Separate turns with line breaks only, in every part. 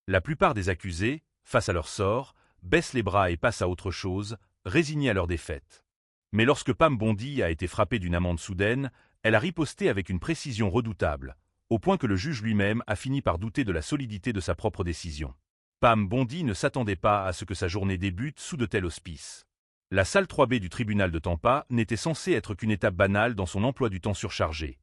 La plupart des accusés, face à leur sort, baissent les bras et passent à autre chose, résignés à leur défaite. Mais lorsque Pam Bondi a été frappée d'une amende soudaine, elle a riposté avec une précision redoutable, au point que le juge lui-même a fini par douter de la solidité de sa propre décision. Pam Bondi ne s'attendait pas à ce que sa journée débute sous de tels auspices. La salle 3B du tribunal de Tampa n'était censée être qu'une étape banale dans son emploi du temps surchargé.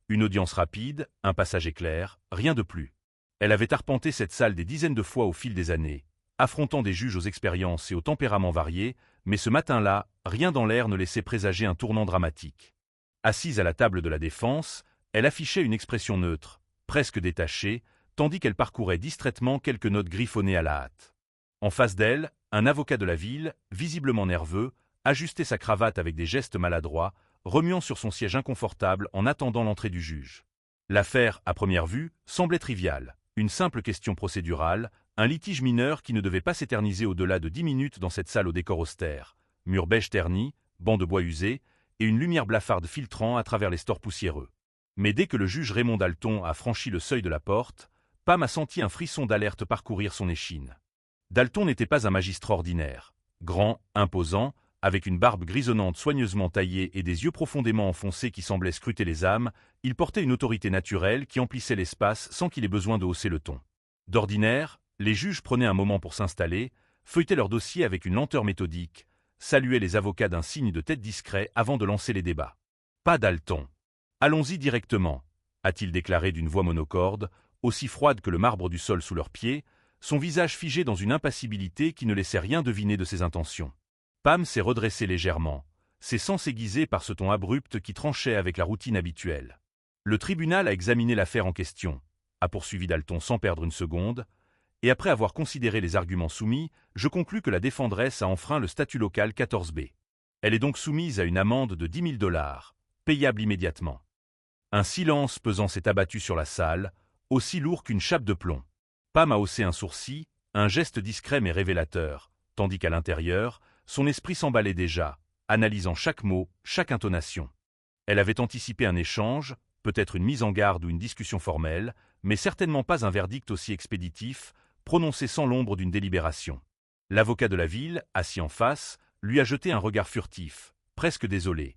Une audience rapide, un passage éclair, rien de plus. Elle avait arpenté cette salle des dizaines de fois au fil des années, affrontant des juges aux expériences et aux tempéraments variés, mais ce matin-là, rien dans l'air ne laissait présager un tournant dramatique. Assise à la table de la défense, elle affichait une expression neutre, presque détachée, tandis qu'elle parcourait distraitement quelques notes griffonnées à la hâte. En face d'elle, un avocat de la ville, visiblement nerveux, ajustait sa cravate avec des gestes maladroits, remuant sur son siège inconfortable en attendant l'entrée du juge. L'affaire, à première vue, semblait triviale. Une simple question procédurale, un litige mineur qui ne devait pas s'éterniser au-delà de 10 minutes dans cette salle au décor austère. Murs beige ternis, bancs de bois usés, et une lumière blafarde filtrant à travers les stores poussiéreux. Mais dès que le juge Raymond Dalton a franchi le seuil de la porte, Pam a senti un frisson d'alerte parcourir son échine. Dalton n'était pas un magistrat ordinaire. Grand, imposant, avec une barbe grisonnante soigneusement taillée et des yeux profondément enfoncés qui semblaient scruter les âmes, il portait une autorité naturelle qui emplissait l'espace sans qu'il ait besoin de hausser le ton. D'ordinaire, les juges prenaient un moment pour s'installer, feuilletaient leur dossier avec une lenteur méthodique, saluaient les avocats d'un signe de tête discret avant de lancer les débats. Pas Dalton. Allons-y directement, a-t-il déclaré d'une voix monocorde, aussi froide que le marbre du sol sous leurs pieds, son visage figé dans une impassibilité qui ne laissait rien deviner de ses intentions. Pam s'est redressée légèrement, ses sens aiguisés par ce ton abrupt qui tranchait avec la routine habituelle. Le tribunal a examiné l'affaire en question, a poursuivi Dalton sans perdre une seconde, et après avoir considéré les arguments soumis, je conclus que la défendresse a enfreint le statut local 14B. Elle est donc soumise à une amende de 10 000 $, payable immédiatement. Un silence pesant s'est abattu sur la salle, aussi lourd qu'une chape de plomb. Pam a haussé un sourcil, un geste discret mais révélateur, tandis qu'à l'intérieur, son esprit s'emballait déjà, analysant chaque mot, chaque intonation. Elle avait anticipé un échange, peut-être une mise en garde ou une discussion formelle, mais certainement pas un verdict aussi expéditif, prononcé sans l'ombre d'une délibération. L'avocat de la ville, assis en face, lui a jeté un regard furtif, presque désolé.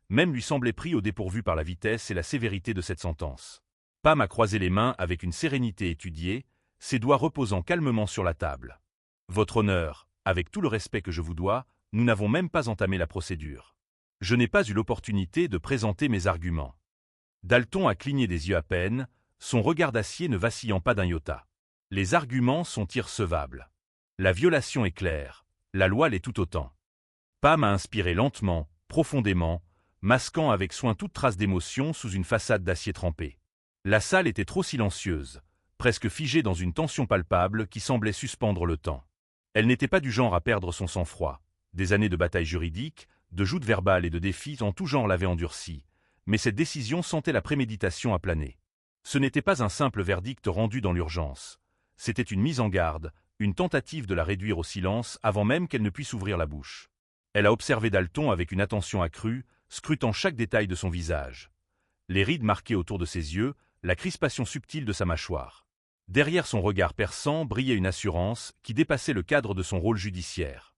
Même lui semblait pris au dépourvu par la vitesse et la sévérité de cette sentence. Pam a croisé les mains avec une sérénité étudiée, ses doigts reposant calmement sur la table. « Votre honneur, avec tout le respect que je vous dois, nous n'avons même pas entamé la procédure. Je n'ai pas eu l'opportunité de présenter mes arguments. » Dalton a cligné des yeux à peine, son regard d'acier ne vacillant pas d'un iota. Les arguments sont irrecevables. La violation est claire, la loi l'est tout autant. Pam a inspiré lentement, profondément, masquant avec soin toute trace d'émotion sous une façade d'acier trempé. La salle était trop silencieuse, presque figée dans une tension palpable qui semblait suspendre le temps. Elle n'était pas du genre à perdre son sang-froid. Des années de bataille juridique, de joutes verbales et de défis en tout genre l'avaient endurcie, mais cette décision sentait la préméditation à planer. Ce n'était pas un simple verdict rendu dans l'urgence. C'était une mise en garde, une tentative de la réduire au silence avant même qu'elle ne puisse ouvrir la bouche. Elle a observé Dalton avec une attention accrue, scrutant chaque détail de son visage. Les rides marquées autour de ses yeux, la crispation subtile de sa mâchoire. Derrière son regard perçant brillait une assurance qui dépassait le cadre de son rôle judiciaire.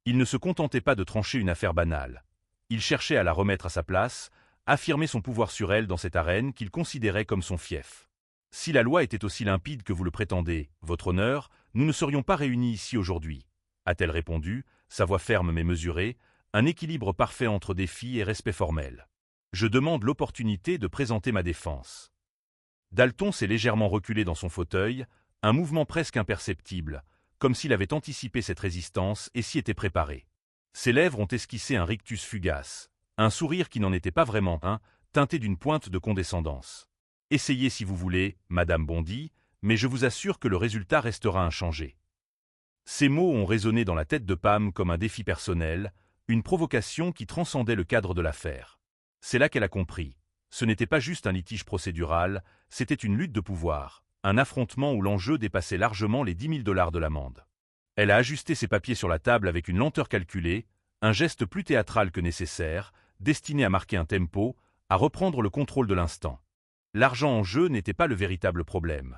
Il ne se contentait pas de trancher une affaire banale. Il cherchait à la remettre à sa place, affirmer son pouvoir sur elle dans cette arène qu'il considérait comme son fief. « Si la loi était aussi limpide que vous le prétendez, votre honneur, nous ne serions pas réunis ici aujourd'hui, » a-t-elle répondu, sa voix ferme mais mesurée, un équilibre parfait entre défi et respect formel. « Je demande l'opportunité de présenter ma défense. » Dalton s'est légèrement reculé dans son fauteuil, un mouvement presque imperceptible, comme s'il avait anticipé cette résistance et s'y était préparé. Ses lèvres ont esquissé un rictus fugace, un sourire qui n'en était pas vraiment un, teinté d'une pointe de condescendance. « Essayez si vous voulez, Madame Bondi, mais je vous assure que le résultat restera inchangé. » Ces mots ont résonné dans la tête de Pam comme un défi personnel, une provocation qui transcendait le cadre de l'affaire. C'est là qu'elle a compris. Ce n'était pas juste un litige procédural, c'était une lutte de pouvoir, un affrontement où l'enjeu dépassait largement les 10 000 $ de l'amende. Elle a ajusté ses papiers sur la table avec une lenteur calculée, un geste plus théâtral que nécessaire, destiné à marquer un tempo, à reprendre le contrôle de l'instant. L'argent en jeu n'était pas le véritable problème.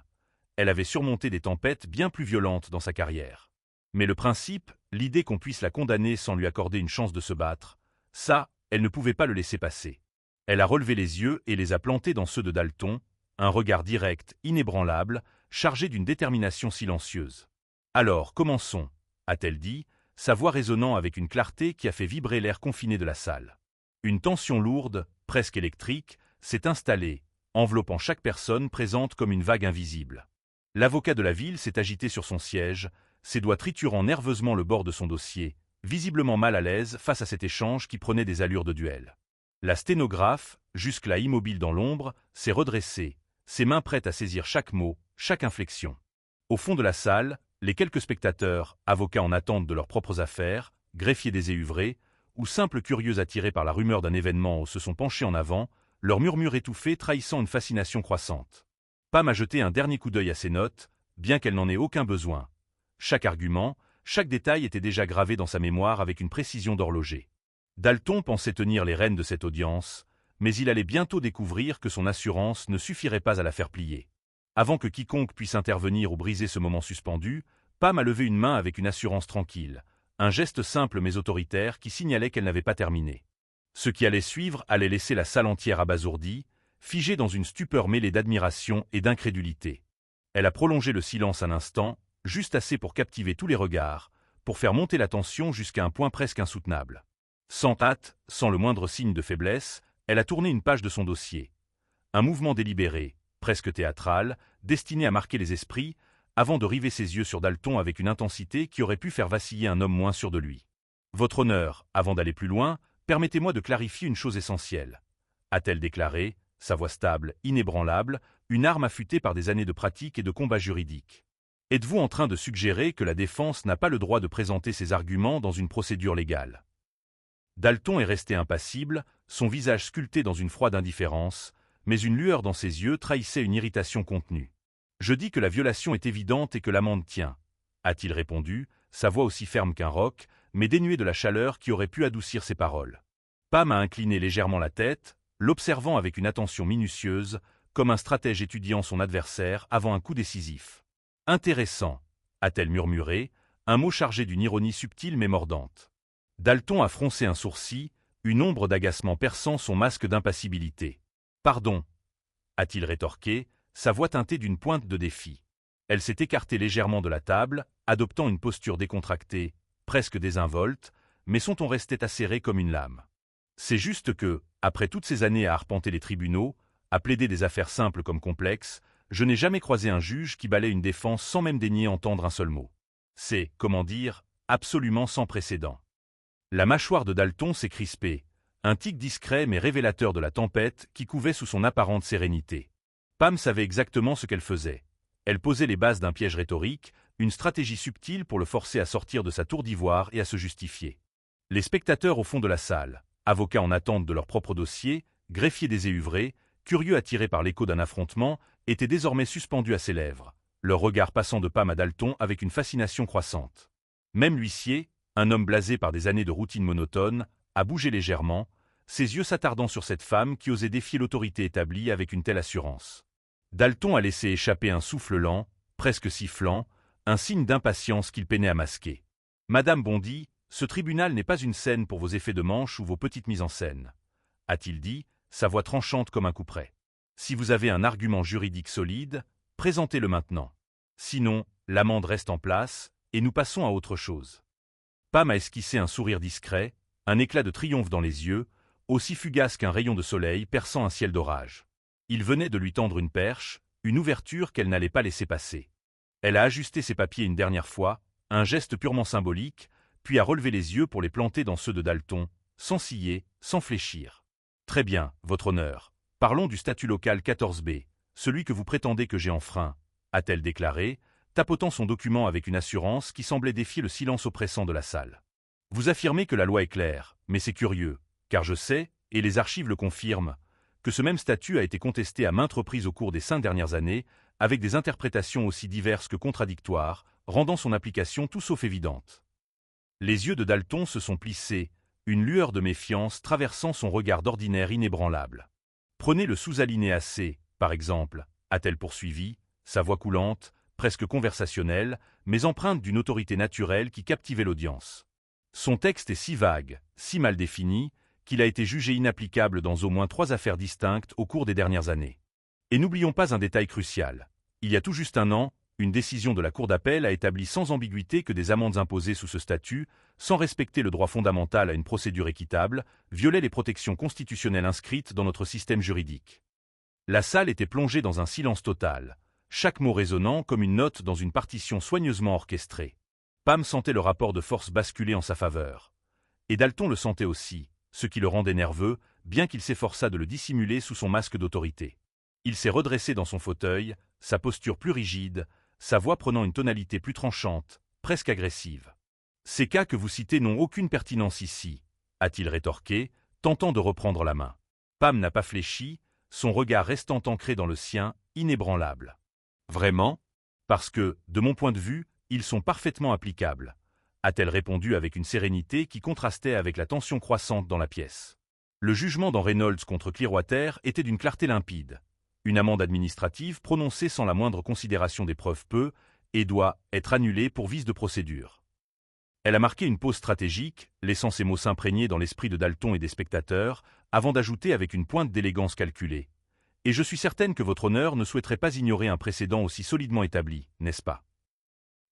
elle avait surmonté des tempêtes bien plus violentes dans sa carrière. Mais le principe, l'idée qu'on puisse la condamner sans lui accorder une chance de se battre, ça, elle ne pouvait pas le laisser passer. Elle a relevé les yeux et les a plantés dans ceux de Dalton, un regard direct, inébranlable, chargé d'une détermination silencieuse. « Alors, commençons », a-t-elle dit, sa voix résonnant avec une clarté qui a fait vibrer l'air confiné de la salle. Une tension lourde, presque électrique, s'est installée, enveloppant chaque personne présente comme une vague invisible. L'avocat de la ville s'est agité sur son siège, ses doigts triturant nerveusement le bord de son dossier, visiblement mal à l'aise face à cet échange qui prenait des allures de duel. La sténographe, jusque-là immobile dans l'ombre, s'est redressée, ses mains prêtes à saisir chaque mot, chaque inflexion. Au fond de la salle, les quelques spectateurs, avocats en attente de leurs propres affaires, greffiers déséuvrés, ou simples curieux attirés par la rumeur d'un événement se sont penchés en avant, leurs murmures étouffés trahissant une fascination croissante. Pam a jeté un dernier coup d'œil à ses notes, bien qu'elle n'en ait aucun besoin. Chaque argument, chaque détail était déjà gravé dans sa mémoire avec une précision d'horloger. Dalton pensait tenir les rênes de cette audience, mais il allait bientôt découvrir que son assurance ne suffirait pas à la faire plier. Avant que quiconque puisse intervenir ou briser ce moment suspendu, Pam a levé une main avec une assurance tranquille, un geste simple mais autoritaire qui signalait qu'elle n'avait pas terminé. Ce qui allait suivre allait laisser la salle entière abasourdie, figée dans une stupeur mêlée d'admiration et d'incrédulité. Elle a prolongé le silence un instant, juste assez pour captiver tous les regards, pour faire monter la tension jusqu'à un point presque insoutenable. Sans hâte, sans le moindre signe de faiblesse, elle a tourné une page de son dossier. Un mouvement délibéré, presque théâtral, destiné à marquer les esprits, avant de river ses yeux sur Dalton avec une intensité qui aurait pu faire vaciller un homme moins sûr de lui. « Votre honneur, avant d'aller plus loin, permettez-moi de clarifier une chose essentielle. » a-t-elle déclaré, sa voix stable, inébranlable, une arme affûtée par des années de pratique et de combat juridique. « Êtes-vous en train de suggérer que la défense n'a pas le droit de présenter ses arguments dans une procédure légale ?» Dalton est resté impassible, son visage sculpté dans une froide indifférence, mais une lueur dans ses yeux trahissait une irritation contenue. « Je dis que la violation est évidente et que l'amende tient, » a-t-il répondu, sa voix aussi ferme qu'un roc, mais dénuée de la chaleur qui aurait pu adoucir ses paroles. Pam a incliné légèrement la tête, l'observant avec une attention minutieuse, comme un stratège étudiant son adversaire avant un coup décisif. « Intéressant, » a-t-elle murmuré, un mot chargé d'une ironie subtile mais mordante. Dalton a froncé un sourcil, une ombre d'agacement perçant son masque d'impassibilité. « Pardon, » a-t-il rétorqué, sa voix teintée d'une pointe de défi. Elle s'est écartée légèrement de la table, adoptant une posture décontractée, presque désinvolte, mais son ton restait acéré comme une lame. C'est juste que, après toutes ces années à arpenter les tribunaux, à plaider des affaires simples comme complexes, je n'ai jamais croisé un juge qui balaie une défense sans même daigner entendre un seul mot. C'est, comment dire, absolument sans précédent. La mâchoire de Dalton s'est crispée, un tic discret mais révélateur de la tempête qui couvait sous son apparente sérénité. Pam savait exactement ce qu'elle faisait. Elle posait les bases d'un piège rhétorique, une stratégie subtile pour le forcer à sortir de sa tour d'ivoire et à se justifier. Les spectateurs au fond de la salle, avocats en attente de leur propre dossier, greffiers déséuvrés, curieux attirés par l'écho d'un affrontement, étaient désormais suspendus à ses lèvres, leur regard passant de Pam à Dalton avec une fascination croissante. Même l'huissier, un homme blasé par des années de routine monotone, a bougé légèrement, ses yeux s'attardant sur cette femme qui osait défier l'autorité établie avec une telle assurance. Dalton a laissé échapper un souffle lent, presque sifflant, un signe d'impatience qu'il peinait à masquer. « Madame Bondy, ce tribunal n'est pas une scène pour vos effets de manche ou vos petites mises en scène, » a-t-il dit, sa voix tranchante comme un couperet. « Si vous avez un argument juridique solide, présentez-le maintenant. Sinon, l'amende reste en place, et nous passons à autre chose. » Pam a esquissé un sourire discret, un éclat de triomphe dans les yeux, aussi fugace qu'un rayon de soleil perçant un ciel d'orage. Il venait de lui tendre une perche, une ouverture qu'elle n'allait pas laisser passer. Elle a ajusté ses papiers une dernière fois, un geste purement symbolique, puis a relevé les yeux pour les planter dans ceux de Dalton, sans ciller, sans fléchir. « Très bien, votre honneur. Parlons du statut local 14B, celui que vous prétendez que j'ai enfreint, » a-t-elle déclaré, tapotant son document avec une assurance qui semblait défier le silence oppressant de la salle. « Vous affirmez que la loi est claire, mais c'est curieux, car je sais, et les archives le confirment, que ce même statut a été contesté à maintes reprises au cours des 5 dernières années, avec des interprétations aussi diverses que contradictoires, rendant son application tout sauf évidente. » Les yeux de Dalton se sont plissés, une lueur de méfiance traversant son regard d'ordinaire inébranlable. « Prenez le sous-alinéa C, par exemple, » a-t-elle poursuivi, sa voix coulante, presque conversationnelle, mais empreinte d'une autorité naturelle qui captivait l'audience. Son texte est si vague, si mal défini, qu'il a été jugé inapplicable dans au moins 3 affaires distinctes au cours des dernières années. Et n'oublions pas un détail crucial. Il y a tout juste un an, une décision de la Cour d'appel a établi sans ambiguïté que des amendes imposées sous ce statut, sans respecter le droit fondamental à une procédure équitable, violaient les protections constitutionnelles inscrites dans notre système juridique. La salle était plongée dans un silence total, chaque mot résonnant comme une note dans une partition soigneusement orchestrée. Pam sentait le rapport de force basculer en sa faveur. Et Dalton le sentait aussi, ce qui le rendait nerveux, bien qu'il s'efforçât de le dissimuler sous son masque d'autorité. Il s'est redressé dans son fauteuil, sa posture plus rigide, sa voix prenant une tonalité plus tranchante, presque agressive. « Ces cas que vous citez n'ont aucune pertinence ici, » a-t-il rétorqué, tentant de reprendre la main. Pam n'a pas fléchi, son regard restant ancré dans le sien, inébranlable. « Vraiment ? Parce que, de mon point de vue, ils sont parfaitement applicables, » a-t-elle répondu avec une sérénité qui contrastait avec la tension croissante dans la pièce. Le jugement dans Reynolds contre Clearwater était d'une clarté limpide. Une amende administrative prononcée sans la moindre considération des preuves peut et doit être annulée pour vice de procédure. Elle a marqué une pause stratégique, laissant ces mots s'imprégner dans l'esprit de Dalton et des spectateurs, avant d'ajouter avec une pointe d'élégance calculée. Et je suis certaine que votre honneur ne souhaiterait pas ignorer un précédent aussi solidement établi, n'est-ce pas?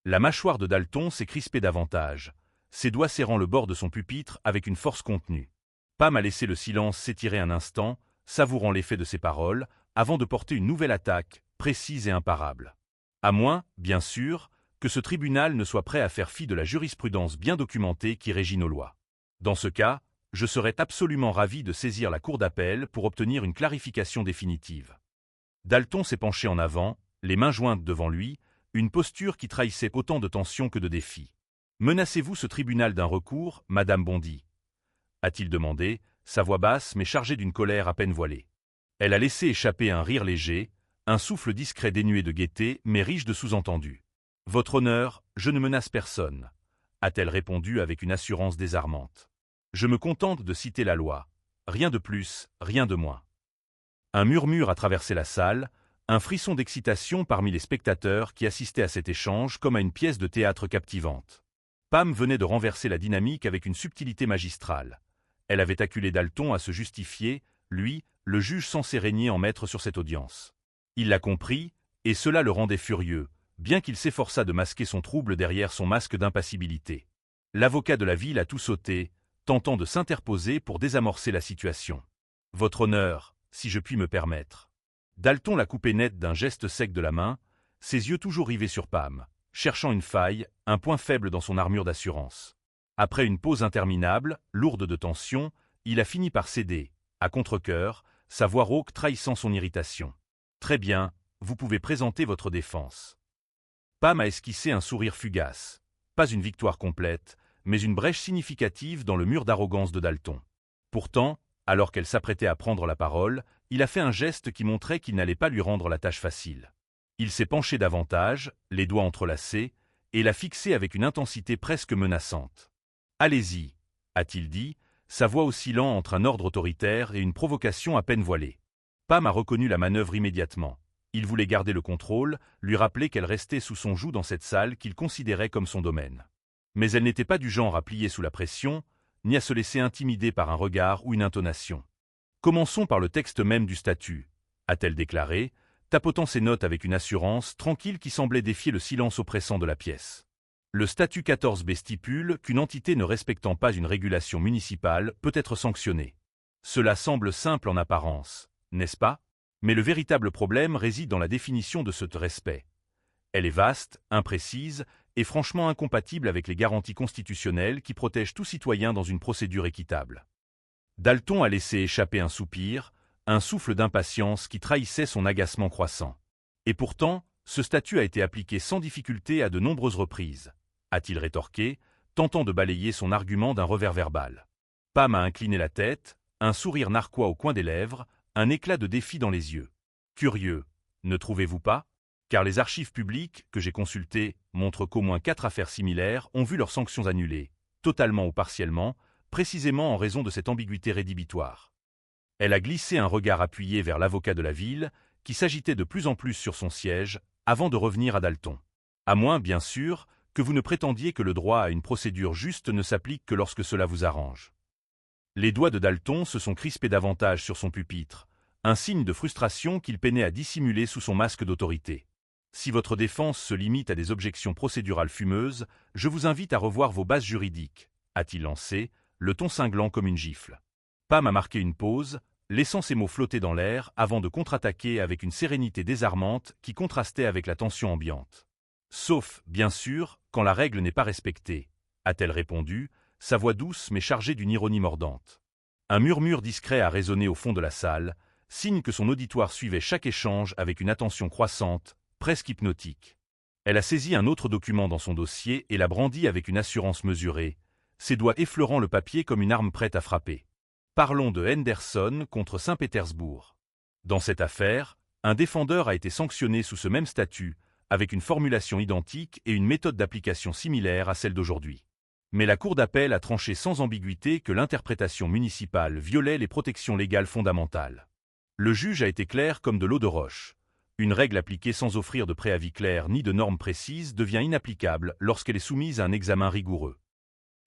La mâchoire de Dalton s'est crispée davantage, ses doigts serrant le bord de son pupitre avec une force contenue. Pam a laissé le silence s'étirer un instant, savourant l'effet de ses paroles, avant de porter une nouvelle attaque, précise et imparable. À moins, bien sûr, que ce tribunal ne soit prêt à faire fi de la jurisprudence bien documentée qui régit nos lois. Dans ce cas, je serais absolument ravi de saisir la cour d'appel pour obtenir une clarification définitive. Dalton s'est penché en avant, les mains jointes devant lui, une posture qui trahissait autant de tension que de défi. « Menacez-vous ce tribunal d'un recours, Madame Bondy ?» a-t-il demandé, sa voix basse mais chargée d'une colère à peine voilée. Elle a laissé échapper un rire léger, un souffle discret dénué de gaieté mais riche de sous-entendus. « Votre honneur, je ne menace personne », a-t-elle répondu avec une assurance désarmante. « Je me contente de citer la loi. Rien de plus, rien de moins. » Un murmure a traversé la salle, un frisson d'excitation parmi les spectateurs qui assistaient à cet échange comme à une pièce de théâtre captivante. Pam venait de renverser la dynamique avec une subtilité magistrale. Elle avait acculé Dalton à se justifier, lui, le juge censé régner en maître sur cette audience. Il l'a compris, et cela le rendait furieux, bien qu'il s'efforçât de masquer son trouble derrière son masque d'impassibilité. L'avocat de la ville a tout sauté, tentant de s'interposer pour désamorcer la situation. « Votre honneur, si je puis me permettre. » Dalton l'a coupé net d'un geste sec de la main, ses yeux toujours rivés sur Pam, cherchant une faille, un point faible dans son armure d'assurance. Après une pause interminable, lourde de tension, il a fini par céder, à contre-cœur, sa voix rauque trahissant son irritation. « Très bien, vous pouvez présenter votre défense. » Pam a esquissé un sourire fugace. Pas une victoire complète, mais une brèche significative dans le mur d'arrogance de Dalton. Pourtant, alors qu'elle s'apprêtait à prendre la parole, il a fait un geste qui montrait qu'il n'allait pas lui rendre la tâche facile. Il s'est penché davantage, les doigts entrelacés, et l'a fixé avec une intensité presque menaçante. « Allez-y », a-t-il dit, sa voix oscillant entre un ordre autoritaire et une provocation à peine voilée. Pam a reconnu la manœuvre immédiatement. Il voulait garder le contrôle, lui rappeler qu'elle restait sous son joug dans cette salle qu'il considérait comme son domaine. Mais elle n'était pas du genre à plier sous la pression, ni à se laisser intimider par un regard ou une intonation. « Commençons par le texte même du statut », a-t-elle déclaré, tapotant ses notes avec une assurance tranquille qui semblait défier le silence oppressant de la pièce. Le statut 14b stipule qu'une entité ne respectant pas une régulation municipale peut être sanctionnée. Cela semble simple en apparence, n'est-ce pas? Mais le véritable problème réside dans la définition de ce respect. Elle est vaste, imprécise et franchement incompatible avec les garanties constitutionnelles qui protègent tout citoyen dans une procédure équitable. Dalton a laissé échapper un soupir, un souffle d'impatience qui trahissait son agacement croissant. Et pourtant, ce statut a été appliqué sans difficulté à de nombreuses reprises, a-t-il rétorqué, tentant de balayer son argument d'un revers verbal. Pam a incliné la tête, un sourire narquois au coin des lèvres, un éclat de défi dans les yeux. Curieux, ne trouvez-vous pas? Car les archives publiques que j'ai consultées montrent qu'au moins 4 affaires similaires ont vu leurs sanctions annulées, totalement ou partiellement, précisément en raison de cette ambiguïté rédhibitoire. Elle a glissé un regard appuyé vers l'avocat de la ville, qui s'agitait de plus en plus sur son siège, avant de revenir à Dalton. À moins, bien sûr, que vous ne prétendiez que le droit à une procédure juste ne s'applique que lorsque cela vous arrange. Les doigts de Dalton se sont crispés davantage sur son pupitre, un signe de frustration qu'il peinait à dissimuler sous son masque d'autorité. Si votre défense se limite à des objections procédurales fumeuses, je vous invite à revoir vos bases juridiques, a-t-il lancé, le ton cinglant comme une gifle. Pam a marqué une pause, laissant ses mots flotter dans l'air avant de contre-attaquer avec une sérénité désarmante qui contrastait avec la tension ambiante. Sauf, bien sûr, quand la règle n'est pas respectée, a-t-elle répondu, sa voix douce mais chargée d'une ironie mordante. Un murmure discret a résonné au fond de la salle, signe que son auditoire suivait chaque échange avec une attention croissante, presque hypnotique. Elle a saisi un autre document dans son dossier et l'a brandi avec une assurance mesurée, ses doigts effleurant le papier comme une arme prête à frapper. Parlons de Henderson contre Saint-Pétersbourg. Dans cette affaire, un défendeur a été sanctionné sous ce même statut, avec une formulation identique et une méthode d'application similaire à celle d'aujourd'hui. Mais la Cour d'appel a tranché sans ambiguïté que l'interprétation municipale violait les protections légales fondamentales. Le juge a été clair comme de l'eau de roche. Une règle appliquée sans offrir de préavis clair ni de normes précises devient inapplicable lorsqu'elle est soumise à un examen rigoureux.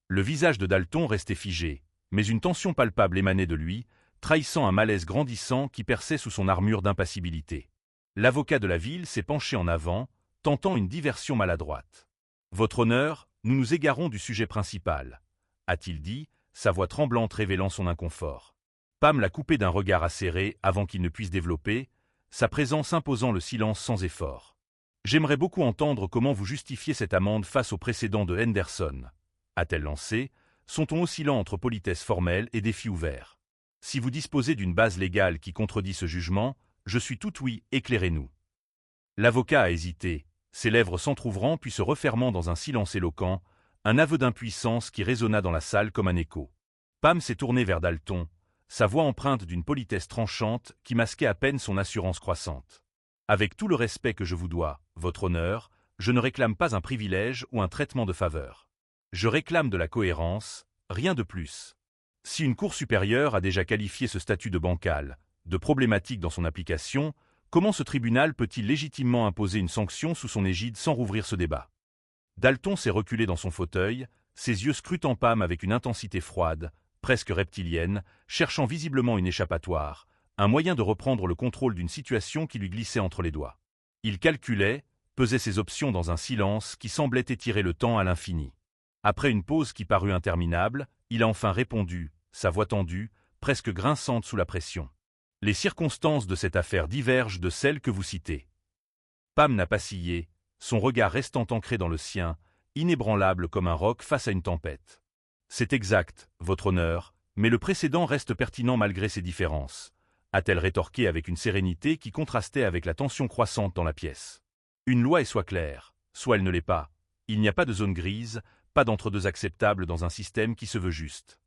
Le visage de Dalton restait figé, mais une tension palpable émanait de lui, trahissant un malaise grandissant qui perçait sous son armure d'impassibilité. L'avocat de la ville s'est penché en avant, tentant une diversion maladroite. « Votre honneur, nous nous égarons du sujet principal », a-t-il dit, sa voix tremblante révélant son inconfort. Pam l'a coupé d'un regard acéré avant qu'il ne puisse développer, sa présence imposant le silence sans effort. « J'aimerais beaucoup entendre comment vous justifiez cette amende face au précédent de Henderson, » a-t-elle lancé, son ton oscillant entre politesse formelle et défi ouvert. « Si vous disposez d'une base légale qui contredit ce jugement, je suis tout oui, éclairez-nous. » L'avocat a hésité, ses lèvres s'entr'ouvrant puis se refermant dans un silence éloquent, un aveu d'impuissance qui résonna dans la salle comme un écho. Pam s'est tournée vers Dalton, sa voix empreinte d'une politesse tranchante qui masquait à peine son assurance croissante. « Avec tout le respect que je vous dois, votre honneur, je ne réclame pas un privilège ou un traitement de faveur. Je réclame de la cohérence, rien de plus. Si une cour supérieure a déjà qualifié ce statut de bancal, de problématique dans son application, comment ce tribunal peut-il légitimement imposer une sanction sous son égide sans rouvrir ce débat? » Dalton s'est reculé dans son fauteuil, ses yeux scrutant Pam avec une intensité froide, presque reptilienne, cherchant visiblement une échappatoire, un moyen de reprendre le contrôle d'une situation qui lui glissait entre les doigts. Il calculait, pesait ses options dans un silence qui semblait étirer le temps à l'infini. Après une pause qui parut interminable, il a enfin répondu, sa voix tendue, presque grinçante sous la pression. « Les circonstances de cette affaire divergent de celles que vous citez. » Pam n'a pas scié, son regard restant ancré dans le sien, inébranlable comme un roc face à une tempête. « C'est exact, votre honneur, mais le précédent reste pertinent malgré ces différences, » a-t-elle rétorqué avec une sérénité qui contrastait avec la tension croissante dans la pièce. Une loi est soit claire, soit elle ne l'est pas. Il n'y a pas de zone grise, pas d'entre-deux acceptable dans un système qui se veut juste.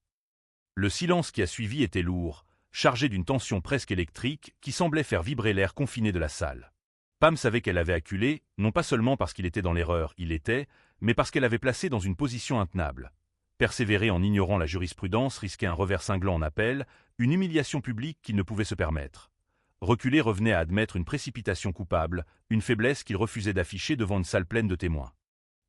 Le silence qui a suivi était lourd, chargé d'une tension presque électrique qui semblait faire vibrer l'air confiné de la salle. Pam savait qu'elle avait acculé, non pas seulement parce qu'il était dans l'erreur, il l'était, mais parce qu'elle avait placé dans une position intenable. Persévérer en ignorant la jurisprudence risquait un revers cinglant en appel, une humiliation publique qu'il ne pouvait se permettre. Reculer revenait à admettre une précipitation coupable, une faiblesse qu'il refusait d'afficher devant une salle pleine de témoins.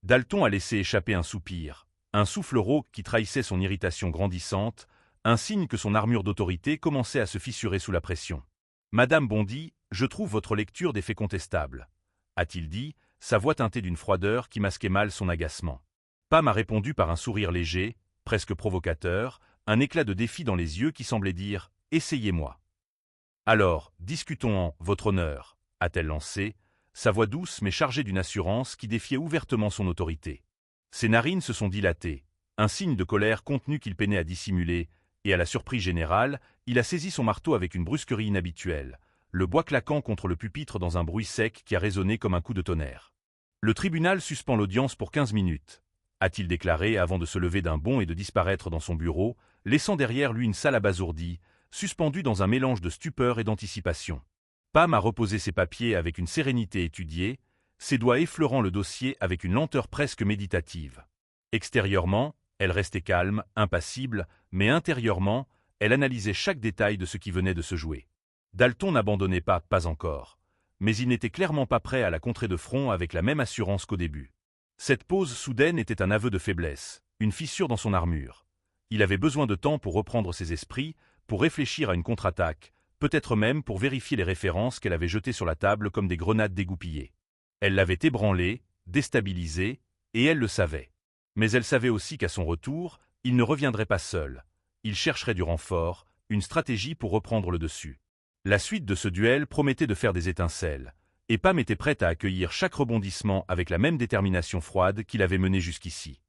Dalton a laissé échapper un soupir, un souffle rauque qui trahissait son irritation grandissante, un signe que son armure d'autorité commençait à se fissurer sous la pression. « Madame Bondy, je trouve votre lecture des faits contestable, » a-t-il dit, sa voix teintée d'une froideur qui masquait mal son agacement. Pam a répondu par un sourire léger, presque provocateur, un éclat de défi dans les yeux qui semblait dire « Essayez-moi ». « Alors, discutons-en, votre honneur », a-t-elle lancé, sa voix douce mais chargée d'une assurance qui défiait ouvertement son autorité. Ses narines se sont dilatées, un signe de colère contenu qu'il peinait à dissimuler, et à la surprise générale, il a saisi son marteau avec une brusquerie inhabituelle, le bois claquant contre le pupitre dans un bruit sec qui a résonné comme un coup de tonnerre. « Le tribunal suspend l'audience pour 15 minutes, » a-t-il déclaré avant de se lever d'un bond et de disparaître dans son bureau, laissant derrière lui une salle abasourdie, suspendue dans un mélange de stupeur et d'anticipation. Pam a reposé ses papiers avec une sérénité étudiée, ses doigts effleurant le dossier avec une lenteur presque méditative. Extérieurement, elle restait calme, impassible, mais intérieurement, elle analysait chaque détail de ce qui venait de se jouer. Dalton n'abandonnait pas, pas encore. mais il n'était clairement pas prêt à la contrer de front avec la même assurance qu'au début. Cette pause soudaine était un aveu de faiblesse, une fissure dans son armure. Il avait besoin de temps pour reprendre ses esprits, pour réfléchir à une contre-attaque, peut-être même pour vérifier les références qu'elle avait jetées sur la table comme des grenades dégoupillées. Elle l'avait ébranlé, déstabilisé, et elle le savait. Mais elle savait aussi qu'à son retour, il ne reviendrait pas seul. Il chercherait du renfort, une stratégie pour reprendre le dessus. La suite de ce duel promettait de faire des étincelles, et Pam était prête à accueillir chaque rebondissement avec la même détermination froide qu'il avait menée jusqu'ici.